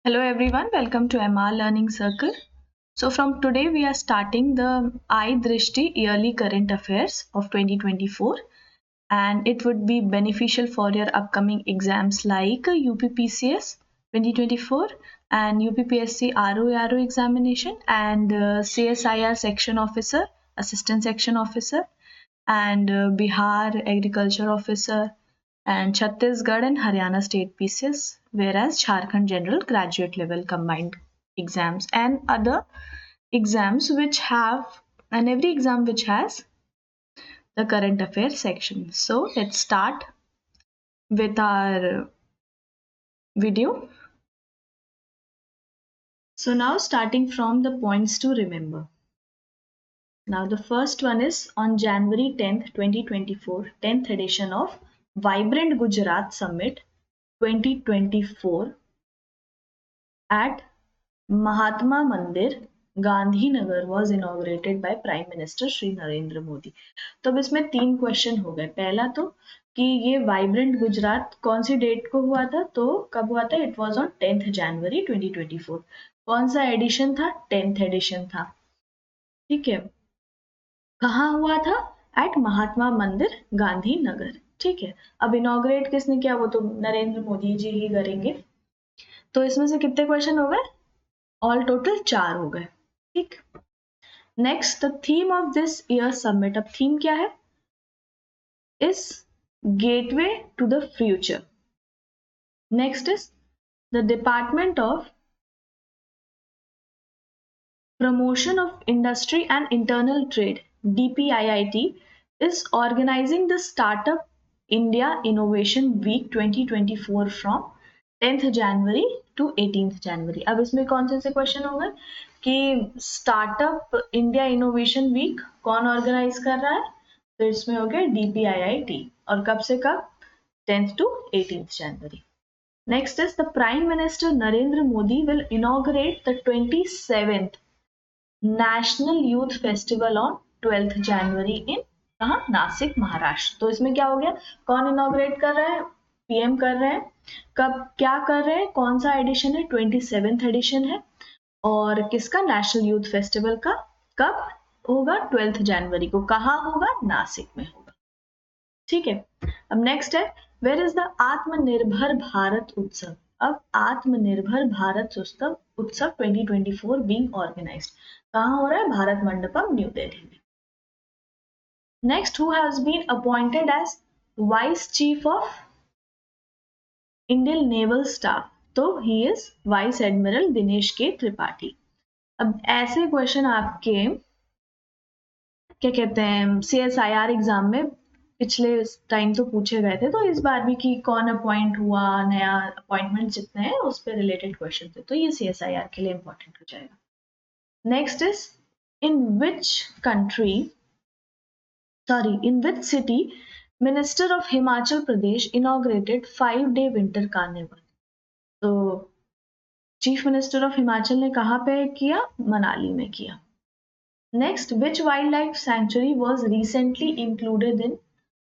Hello everyone, welcome to MR Learning Circle. So from today we are starting the iDrishti Yearly Current Affairs of 2024 and it would be beneficial for your upcoming exams like UPPCS 2024 and UPPSC RO examination and CSIR Section Officer, Assistant Section Officer and Bihar Agriculture Officer and Chhattisgarh and Haryana state pieces, whereas Jharkhand general graduate level combined exams and other exams which have and every exam which has the current affairs section. So let's start with our video. So now starting from the points to remember. Now the first one is on January 10th, 2024, 10th edition of Vibrant Gujarat Summit 2024 at Mahatma Mandir, Gandhinagar was inaugurated by Prime Minister Shri Narendra Modi. तो अब इसमें 3 question हो गए। पहला तो कि ये vibrant Gujarat कौन सी डेट को हुआ था, तो कब हुआ था? इट वाज ऑन 10th जनवरी 2024। कौन सा एडिशन था? 10th एडिशन था। ठीक है, कहाँ हुआ था? एट महात्मा मंदिर गांधीनगर। ठीक है, अब इनॉग्रेट किसने किया? वो तो नरेंद्र मोदी जी ही करेंगे। तो इसमें से कितने क्वेश्चन हो गए? ऑल टोटल 4 हो गए। ठीक, next the theme of this year summit. अब थीम क्या है? Is gateway to the future. Next is the department of promotion of industry and internal trade DPIIT is organizing the Startup India Innovation Week 2024 from 10th January to 18th January। अब इसमें कौन से question होंगे कि startup India innovation week कौन organise कर रहा है? तो इसमें हो गया DPIIT। और कब से कब? 10th to 18th January। Next is the Prime Minister Narendra Modi will inaugurate the 27th national youth festival on 12th जनवरी इन कहाँ? नासिक, महाराष्ट्र। तो इसमें क्या हो गया? कौन इनॉग्रेट कर रहा है? पीएम कर रहे हैं। कब क्या कर रहे हैं? कौन सा एडिशन है? 27th एडिशन है। और किसका? नेशनल यूथ फेस्टिवल का। कब होगा? 12th जनवरी को। कहाँ होगा? नासिक में होगा। ठीक है, अब नेक्स्ट है वेयर इज द आत्मनिर्भर भारत उत्सव। अब आत्मनिर्भर भारत उत्सव 2024 बीइंग ऑर्गेनाइज्ड कहाँ हो रहा है? भारत मंडपम, न्यू दिल्ली में। Next, who has been appointed as vice chief of Indian naval staff. तो he is vice admiral Dinesh K Tripathi. अब ऐसे क्वेश्चन आपके क्या कहते हैं CSIR एग्जाम में पिछले टाइम तो पूछे गए थे, तो इस बार भी कि कौन अपॉइंट हुआ, नया अपॉइंटमेंट जितने हैं उस पर रिलेटेड क्वेश्चन थे, तो ये CSIR के लिए इंपॉर्टेंट हो जाएगा। Next is in which city Minister of Himachal Pradesh inaugurated 5-day winter carnival। तो चीफ मिनिस्टर ऑफ हिमाचल ने कहाँ पे किया? मनाली में किया। Next, which wildlife sanctuary was recently included in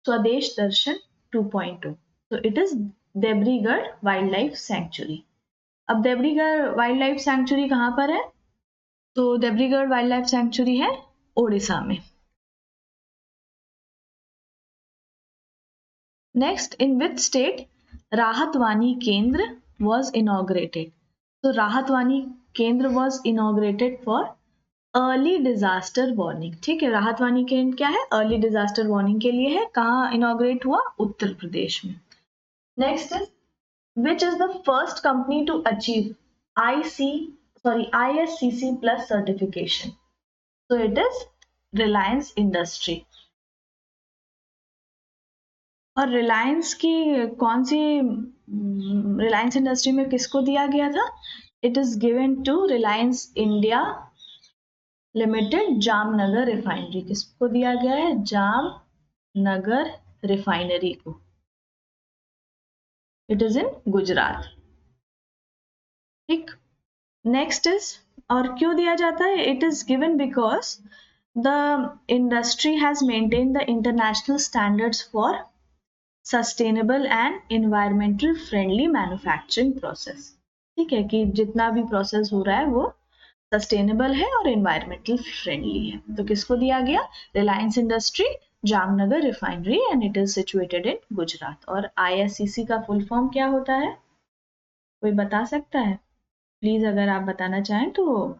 स्वदेश दर्शन 2.2? तो it is Debrigarh wildlife sanctuary. अब देब्रीगढ़ वाइल्ड लाइफ सेंचुरी कहाँ पर है? तो देब्रीगढ़ वाइल्ड लाइफ सेंचुरी है ओडिशा में। नेक्स्ट, इन विच स्टेट राहतवानी केंद्र वॉज इनॉग्रेटेड। तो राहतवानी केंद्र was inaugurated for early disaster warning. ठीक है, राहतवानी केंद्र क्या है? अर्ली डिजास्टर वार्निंग के लिए है। कहाँ इनॉग्रेट हुआ? उत्तर प्रदेश में। Next is which is the first company to achieve ISCC plus certification? So it is Reliance Industry। और रिलायंस की कौन सी रिलायंस इंडस्ट्री में किसको दिया गया था? It is given to Reliance India Limited Jamnagar refinery. किसको दिया गया है? जामनगर रिफाइनरी को। It is in Gujarat. ठीक, नेक्स्ट इज और क्यों दिया जाता है? It is given because the industry has maintain the international standards for sustainable and environmental friendly manufacturing process. ठीक है, कि जितना भी प्रोसेस हो रहा है वो सस्टेनेबल है और एनवायरमेंटल फ्रेंडली है। तो किसको दिया गया? Reliance industry Jamnagar refinery and it is situated in Gujarat. और ISCC का फुल फॉर्म क्या होता है? कोई बता सकता है? प्लीज अगर आप बताना चाहें तो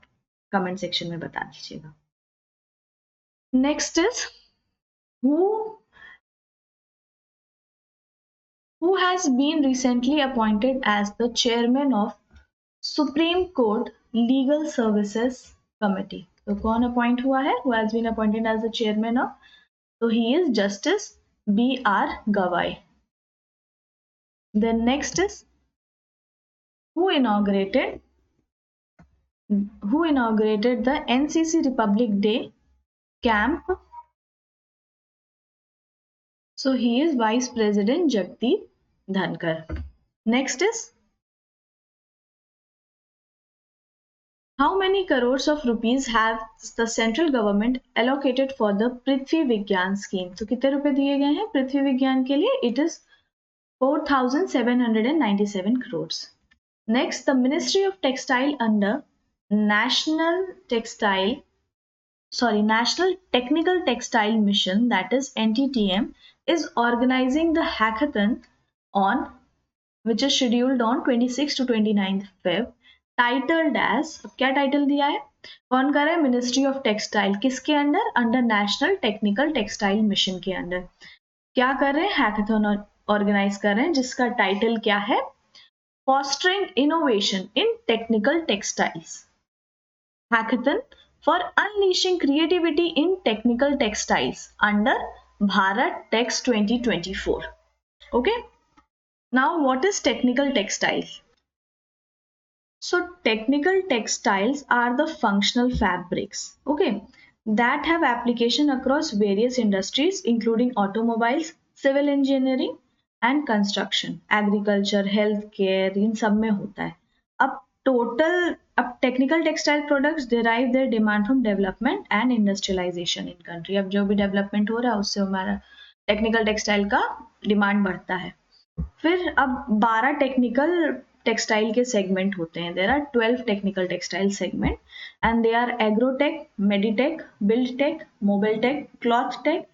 कमेंट सेक्शन में बता दीजिएगा। Next is who has been recently appointed as the chairman of Supreme Court Legal Services Committee. तो कौन अपॉइंट हुआ है? Who has been appointed as the chairman of? So he is Justice B.R. Gawai. Then next is who inaugurated the NCC Republic Day camp? So he is Vice President Jagdeep Dhankar. Next is how many crores of rupees have the central government allocated for the Prithvi Vigyan scheme? तो कितने रुपए दिए गए हैं पृथ्वी विज्ञान के लिए? It is 4,797 crores. Next, the Ministry of Textile under National Technical Textile Mission, that is NTTM, is organizing the hackathon on which is scheduled on 26 to 29th Feb, titled as, क्या टाइटल दिया है? कौन कर रहा है? Ministry of textile. किसके under? Under national technical textile mission के under. क्या कर रहे हैं? हैकाथन ऑर्गेनाइज कर रहे हैं जिसका टाइटल क्या है? Fostering innovation in technical textiles, hackathon for unleashing creativity in technical textiles under Bharat Tex 2024. Okay. Now, what is technical textiles? So, technical textiles are the functional fabrics, okay, that have application across various industries, including automobiles, civil engineering, and construction, agriculture, healthcare, इन सब में होता है. अब technical textile products derive their demand from development and industrialization in country. अब जो भी development हो रहा है उससे हमारा technical textile का demand बढ़ता है. फिर अब 12 टेक्निकल टेक्सटाइल के सेगमेंट होते हैं. There are 12 technical textile segment and they are agrotech, meditech, buildtech, mobiltech, clothtech,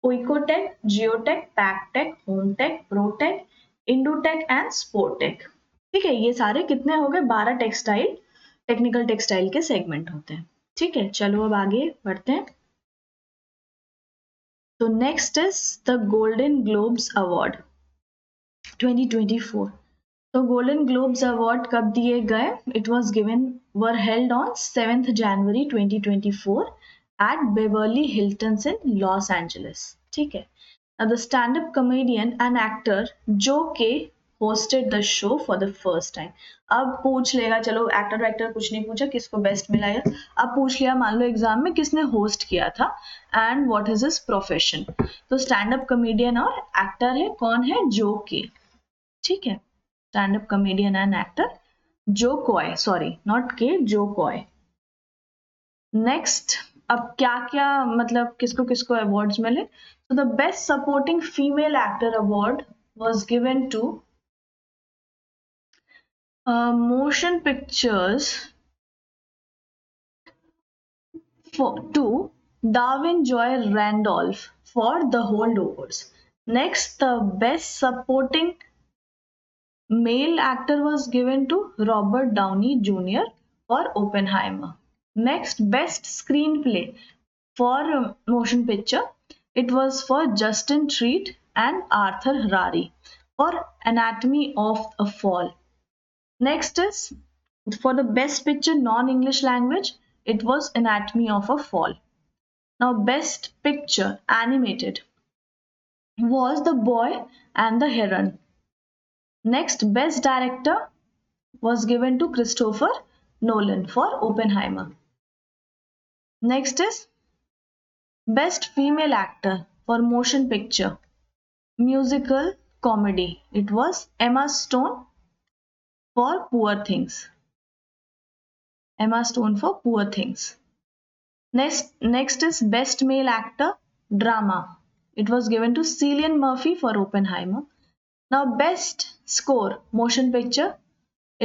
oekotech, geotech, packtech, hometech, protech, indutech and sportech. ठीक है, ये सारे कितने हो गए? 12 टेक्सटाइल टेक्निकल टेक्सटाइल के सेगमेंट होते हैं. ठीक है, चलो अब आगे बढ़ते हैं. तो next is the Golden Globes award 2024. तो गोल्डन ग्लोब्स अवार्ड कब दिए गए? It was given were held on 7th January 2024 at Beverly Hilton's in Los Angeles. ठीक है. अब the stand up comedian and actor जो के hosted the show for the first time. अब पूछ लेगा, चलो एक्टर वैक्टर कुछ नहीं पूछा किसको बेस्ट मिला है, अब पूछ लिया मान लो एग्जाम में किसने होस्ट किया था and what is his profession. तो स्टैंड अप कॉमेडियन और एक्टर है, कौन है? जो के. ठीक है, stand up comedian and actor जो कॉय, सॉरी नॉट के, जो कॉय. नेक्स्ट, अब क्या क्या मतलब किसको किसको अवार्ड्स मिले? तो the best supporting female actor award was given to motion pictures to Darwin Joy Randolph for The Holdovers. Next, the best supporting male actor was given to Robert Downey Jr. for Oppenheimer. Next, best screenplay for motion picture, it was for Justin Treat and Arthur Harari for Anatomy of a Fall. Next is for the best picture non-English language, it was Anatomy of a Fall. Now best picture animated was The Boy and the Heron. Next, best director was given to Christopher Nolan for Oppenheimer. Next is best female actor for motion picture musical comedy, it was Emma Stone for Poor Things. Emma Stone for Poor Things. Next is best male actor drama, it was given to Cillian Murphy for Oppenheimer. Now best score motion picture,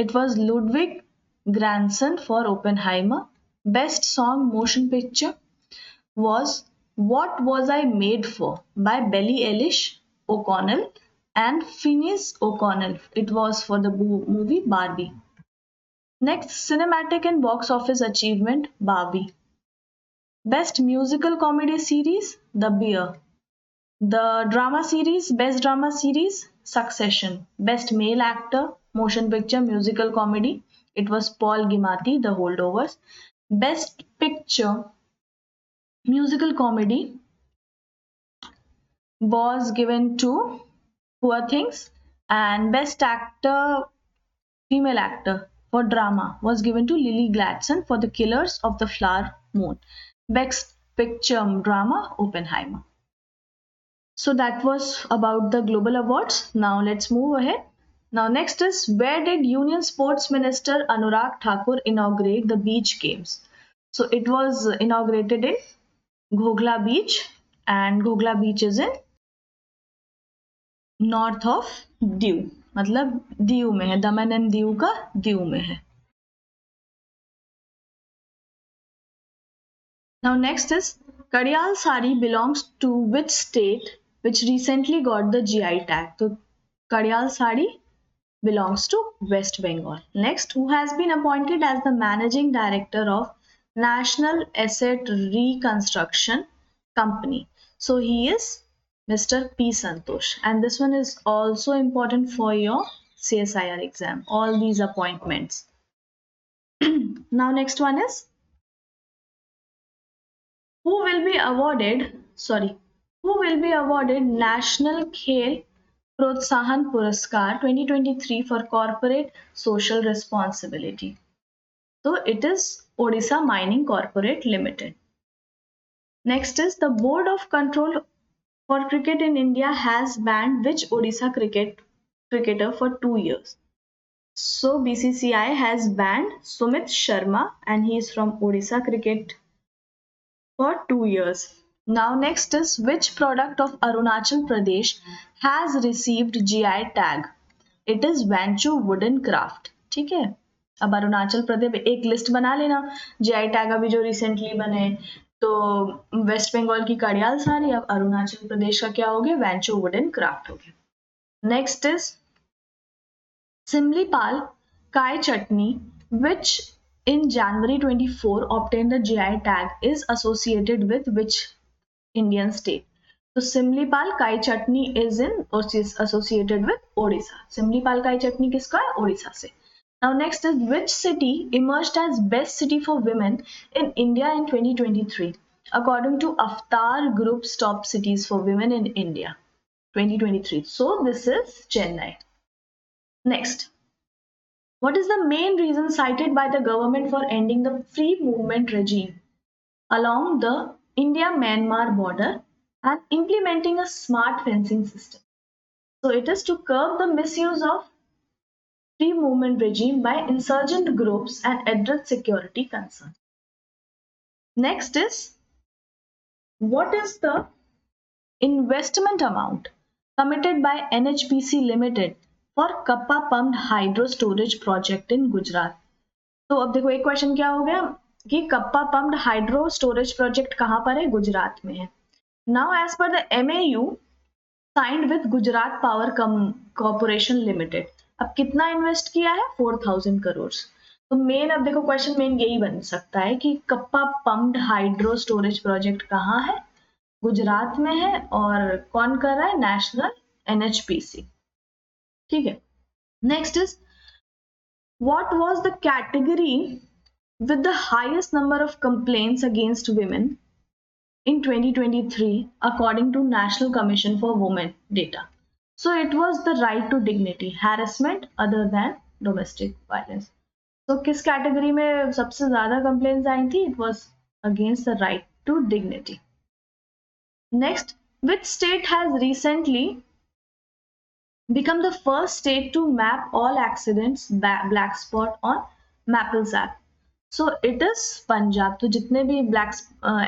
It was Ludwig Göransson for Oppenheimer. Best song motion picture was What Was I Made For by Billie Eilish O'Connell and Phineas O'Connell. It was for the movie Barbie. Next, cinematic and box office achievement Barbie. Best musical comedy series The Bear. The drama series, best drama series, Succession. Best male actor, motion picture, musical comedy. It was Paul Giamatti, The Holdovers. Best picture, musical comedy, was given to Poor Things, and best actor, female actor for drama was given to Lily Gladstone for The Killers of the Flower Moon. Best picture drama, Oppenheimer. So that was about the global awards. Now let's move ahead. Now next is, where did Union Sports Minister Anurag Thakur inaugurate the beach games? So it was inaugurated in Ghogla Beach, and Ghogla Beach is in north of Diu, मतलब दीव में है, दमन and Diu का दीव में है. Now next is, Kadial sari belongs to which state which recently got the GI tag? तो Kadial sari belongs to West Bengal. Next, who has been appointed as the managing director of National Asset Reconstruction Company? So he is Mr. P. Santosh, and this one is also important for your CSIR exam, all these appointments. Now next one is, who will be awarded National Khel Protsahan Puraskar 2023 for corporate social responsibility? So it is Odisha Mining Corporate Limited. Next is, the Board of Control for Cricket in India has banned which Odisha cricketer for 2 years? So BCCI has banned Sumit Sharma, and he is from Odisha cricket, for 2 years. Now next is, which product of Arunachal Pradesh has received GI tag? It is Vanchu wooden craft. ठीक है, अब अरुणाचल प्रदेश एक list बना लेना GI tag अभी जो recently बने. तो वेस्ट बंगाल की कड़ियाल साड़ी, अब अरुणाचल प्रदेश का क्या हो गया? वैंचो वुडन क्राफ्ट हो गया. नेक्स्ट इज सिमलीपाल काय चटनी which in January 24 obtained the GI tag is associated with which Indian state? So Simlipal kai chutney is associated with Odisha. Simlipal kai chutney किसका है? Odisha से. Now next is, which city emerged as best city for women in India in 2023 according to Avtar Group's top cities for women in India 2023? So this is Chennai. Next, what is the main reason cited by the government for ending the free movement regime along the India-Myanmar border and implementing a smart fencing system? So it is to curb the misuse of free movement regime by insurgent groups and address security concerns. Next is, what is the investment amount committed by NHPC Limited for Kappa Pumped Hydro Storage Project in Gujarat? तो अब देखो एक question क्या हो गया कि कप्पा pumped hydro storage project कहाँ पर है? गुजरात में है. Now as per the MAU signed with Gujarat Power Corporation Limited, अब कितना इन्वेस्ट किया है? 4000 करोड़. तो मेन अब देखो क्वेश्चन मेन यही बन सकता है कि कप्पा पम्प्ड हाइड्रो स्टोरेज प्रोजेक्ट कहाँ है? गुजरात में है, और कौन कर रहा है? National NHPC. ठीक है. Next is, what was the category with the highest number of complaints against women in 2023 according to National Commission for Women data? So it was the right to dignity, harassment other than domestic violence. So किस category में सबसे ज्यादा complaints आई थी? It was against the right to dignity. Next, which state has recently become the first state to map all accidents black spot on Mappls app? So it is Punjab. तो जितने भी black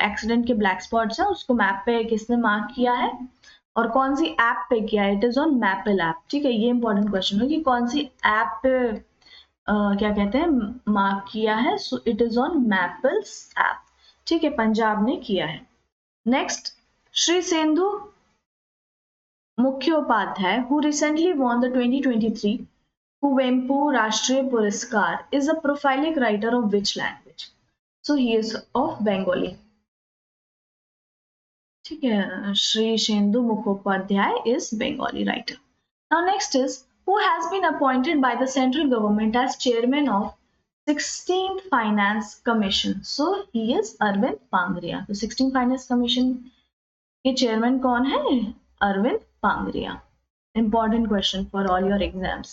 accident के black spots हैं उसको map पे किसने mark किया है और कौन सी ऐप पे किया है? It is on maple app. ठीक है, ये इंपॉर्टेंट क्वेश्चन है कि कौन सी ऐप पे क्या कहते हैं मार्क किया है. So it is on Mappls app. ठीक है, पंजाब ने किया है. Next, Shri Sendhu Mukhopadhyay, who recently won the 2023 Kuvempu Rashtriya Puraskar, is a prolific writer of which language? So he is of Bengali. ठीक है, Shri Sendhu Mukhopadhyay is Bengali writer. Now next is, who has been appointed by the central government as chairman of 16th Finance Commission? So he is Arvind Pangria. तो 16th Finance Commission के chairman कौन है? Arvind Pangria. Important question for all your exams.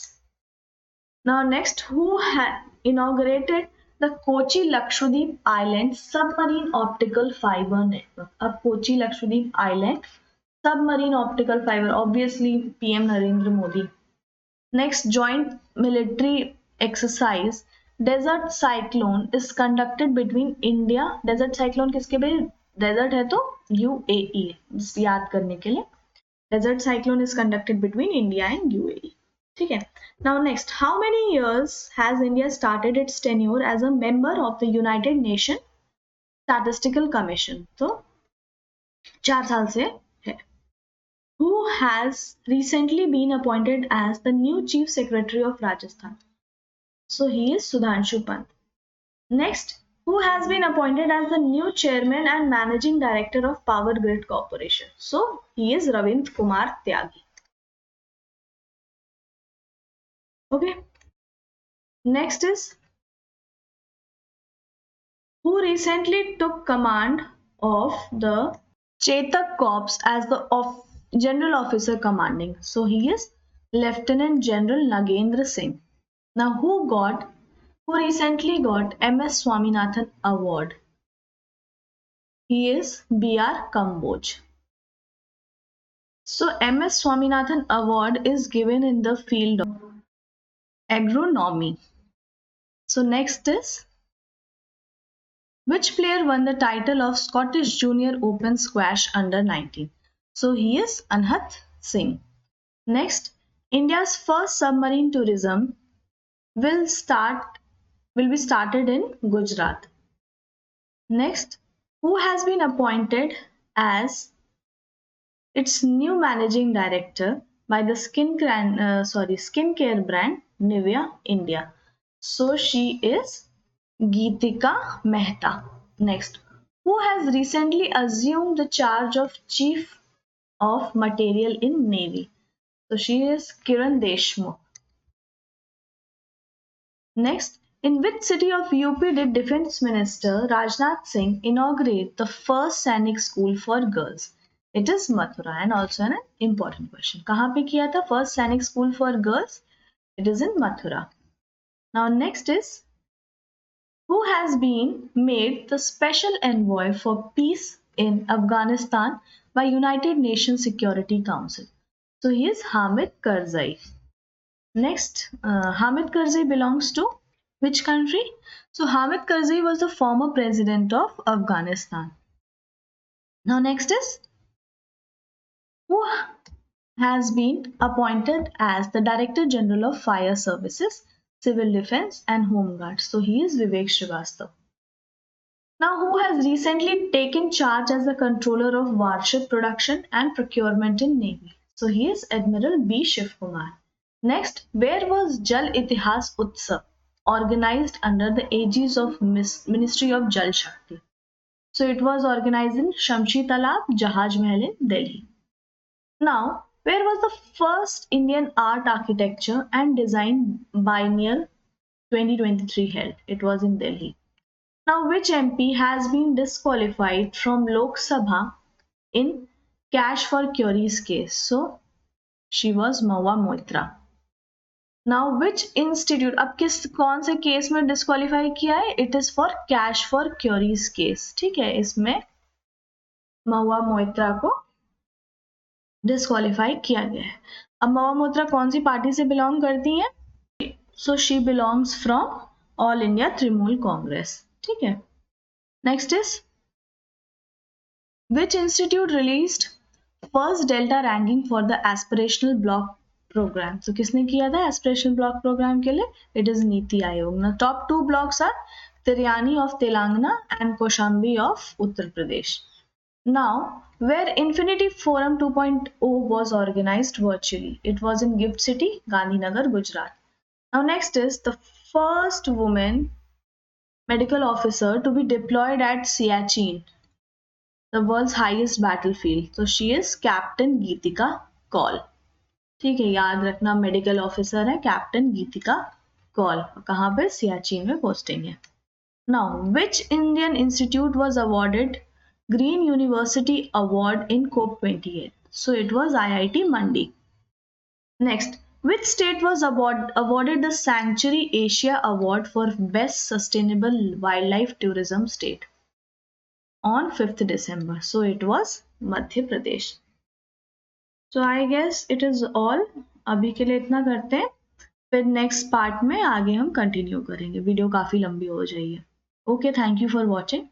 Now next, who had inaugurated the Kochi Lakshadweep Island Submarine Optical Fiber Network? अब Kochi Lakshadweep Island Submarine Optical Fiber, obviously PM Narendra Modi. Next, joint military exercise Desert Cyclone is conducted between India. Desert Cyclone किसके लिए? Desert है तो UAE, याद करने के लिए. Desert cyclone is conducted between India and UAE. ठीक है. Now next, how many years has India started its tenure as a member of the United Nations Statistical Commission? तो 4 साल से है. Who has recently been appointed as the new Chief Secretary of Rajasthan? So he is Sudhanshu Pant. Next, who has been appointed as the new Chairman and Managing Director of Power Grid Corporation? So he is Ravindra Kumar Tyagi. Okay. Next is, who recently took command of the Chetak Corps as the General Officer commanding? So he is Lieutenant General Nagendra Singh. Now who recently got MS Swaminathan Award? He is B.R. Kamboj. So MS Swaminathan Award is given in the field of agronomy. So next is, which player won the title of Scottish Junior Open Squash Under 19? So he is Anhat Singh. Next, India's first submarine tourism will be started in Gujarat. Next, who has been appointed as its new managing director by the skincare brand Nivea India? So she is Geetika Mehta. Next, who has recently assumed the charge of Chief of Material in Navy? So she is Kiran Deshmukh. Next, in which city of UP did Defense Minister Rajnath Singh inaugurate the first Sainik school for girls? It is Mathura, and also an important question. कहाँ पे किया था first Sainik school for girls? It is in Mathura. Now next is, who has been made the special envoy for peace in Afghanistan by United Nations Security Council? So he is Hamid Karzai. Next, Hamid Karzai belongs to which country? So Hamid Karzai was the former president of Afghanistan. Now next is, who has been appointed as the Director General of Fire Services, Civil Defense and Home Guard? So he is Vivek Srivastava. Now, who has recently taken charge as the controller of warship production and procurement in Navy? So he is Admiral B. Shivkumar. Next, where was Jal Itihas Utsav organized under the aegis of Ministry of Jal Shakti? So it was organized in Shamshi Talab, Jahaj Mahal in Delhi. Now, where was the first Indian Art Architecture and Design Biennial 2023 held? It was in Delhi. Now, which MP has been disqualified from Lok Sabha in Cash for Curies case? So, she was Mahua Moitra. Now, which institute? अब कौन से case में disqualify किया है? It is for Cash for Curies case. ठीक है, इसमें महुआ मोइत्रा को डिस्क्वालीफाई किया गया है. अब महुआ मोइत्रा कौन सी पार्टी से बिलोंग करती हैं? So she belongs from All India Trinamool Congress. ठीक है. Next is, which institute released first Delta ranking for the aspirational block programme. तो किसने किया था एस्पिरेशनल ब्लॉक प्रोग्राम के लिए? It is NITI Aayog. ना top 2 blocks are Tiryani of Telangana and Kaushambi of Uttar Pradesh. Now, where Infinity Forum 2.0 was organized virtually, it was in Gift City, Gandhinagar, Gujarat. Now, next is the first woman medical officer to be deployed at Siachen, the world's highest battlefield. So, she is Captain Geetika Kaul. ठीक है, याद रखना medical officer है Captain Geetika Kaul. कहाँ पे? सियाचिन में posting है। Now which Indian institute was awarded green university award in COP 28? So it was IIT Mandi. Next, which state was awarded the Sanctuary Asia Award for Best Sustainable Wildlife Tourism State on 5th December? So it was Madhya Pradesh. So I guess it is all. अभी के लिए इतना करते हैं, फिर next part में आगे हम कंटिन्यू करेंगे, वीडियो काफ़ी लंबी हो जाएगी। Okay, thank you for watching.